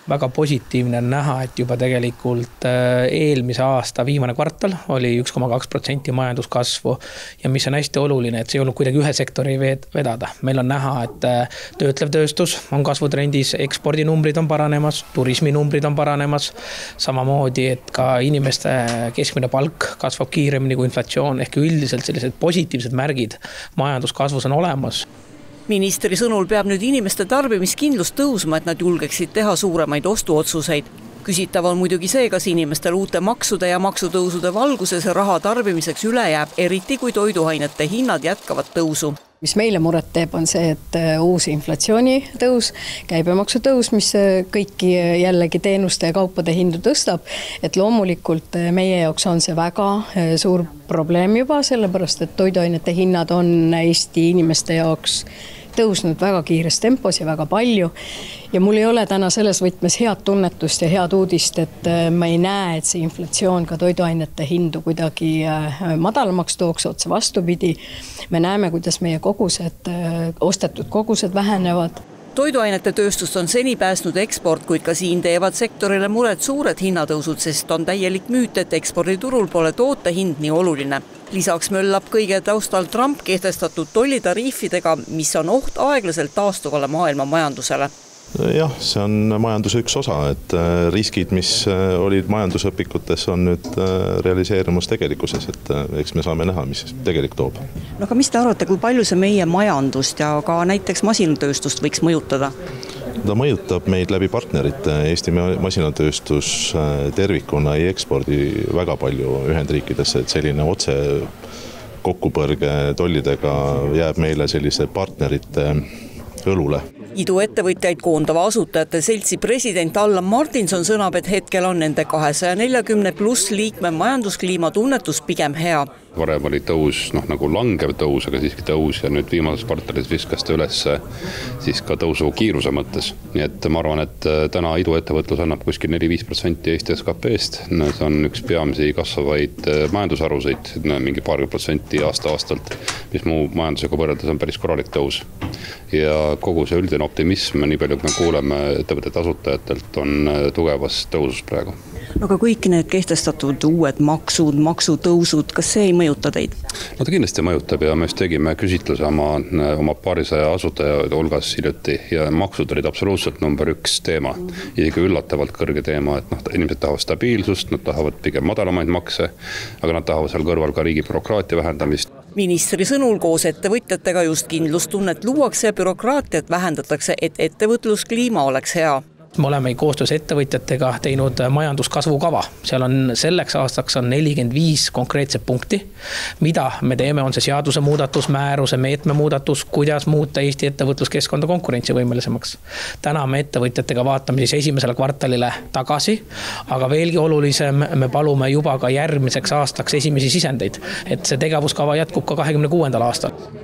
Väga positiivne on näha, et juba tegelikult eelmise aasta viimane kvartal oli 1,2% majanduskasvu ja mis on hästi oluline, et see ei olnud kuidagi ühe sektori vedada. Meil on näha, et töötlev tööstus on kasvutrendis, ekspordinumbrid on paranemas, turisminumbrid on paranemas, samamoodi, et ka inimeste keskmine palk kasvab kiiremini kui inflatsioon, ehk üldiselt sellised positiivsed märgid majanduskasvus on olemas. Ministri sõnul peab nüüd inimeste tarbimiskindlust tõusma, et nad julgeksid teha suuremaid ostuotsuseid. Küsitav on muidugi see, kas inimestel uute maksude ja maksutõusude valguses raha tarbimiseks üle jääb, eriti kui toiduainete hinnad jätkavad tõusu. Mis meile muret teeb, on see, et uus inflatsiooni tõus, käibemaksu tõus, mis kõiki jällegi teenuste ja kaupade hindu tõstab, et loomulikult meie jaoks on see väga suur probleem juba, sellepärast et toiduainete hinnad on Eesti inimeste jaoks tõusnud väga kiires tempos ja väga palju. Ja mul ei ole täna selles võtmes head tunnetust ja head uudist, et ma ei näe, et see inflatsioon ka toiduainete hindu kuidagi madalamaks tooks, otse vastupidi. Me näeme, kuidas meie kogused, ostetud kogused vähenevad. Toiduainete tööstust on seni päästnud eksport, kuid ka siin teevad sektorile mured suured hinnatõusud, sest on täielik müüt, et eksporditurul pole toote hind nii oluline. Lisaks möllab kõige taustal Trump kehtestatud tollitariifidega, mis on oht aeglaselt taastuvale maailma majandusele. Jah, see on majanduse üks osa, et riskid, mis olid majandusõpikutes, on nüüd realiseerumas tegelikkuses, et eks me saame näha, mis tegelik toob. No aga mis te arvate, kui palju see meie majandust ja ka näiteks masinatööstust võiks mõjutada? Ta mõjutab meid läbi partnerite. Eesti masinatööstus tervikuna ei ekspordi väga palju Ühendriikidesse, et selline otse kokkupõrge tollidega jääb meile selliste partnerite õlule. Iduettevõtjaid koondava asutajate seltsi president Allan Martinson sõnab, et hetkel on nende 240+ liikme majanduskliima tunnetus pigem hea. Varem oli tõus nagu langev tõus, aga siiski tõus ja nüüd viimases kvartalis viskas ta üles siis ka tõusu kiiruse mõttes. Nii et ma arvan, et täna iduettevõtlus annab kuskil 4-5% Eesti SKP-st. See on üks peamisi kasvavaid majandusharusid, mingi paarkümmend protsenti aasta-aastalt, mis muu majandusega võrreldes on päris korralik tõus. Ja kogu see üldine optimism, nii palju kui me kuuleme ettevõtete asutajatelt, on tugevas tõusus praegu. Aga kõik need kehtestatud uued maksud, maksutõusud, kas see ei mõjuta teid? No ta kindlasti mõjutab ja me just tegime küsitluse oma paarisaja asutaja hulgas hiljuti ja maksud olid absoluutselt number 1 teema. Isegi üllatavalt kõrge teema, et inimesed tahavad stabiilsust, nad tahavad pigem madalamaid makse, aga nad tahavad seal kõrval ka riigi bürokraatia vähendamist. Ministri sõnul koos ettevõtjatega just kindlustunnet luuakse ja bürokraatiat vähendatakse, et ettevõtluskliima oleks hea. Me oleme koostöös ettevõtjatega teinud majanduskasvu kava. Seal on selleks aastaks on 45 konkreetset punkti, mida me teeme, on see seaduse muudatus, määruse, meetme muudatus, kuidas muuta Eesti ettevõtluskeskkonda konkurentsivõimelisemaks. Täna me ettevõtjatega vaatame siis esimesele kvartalile tagasi, aga veelgi olulisem, me palume juba ka järgmiseks aastaks esimesi sisendeid, et see tegevuskava jätkub ka 2026. aastal.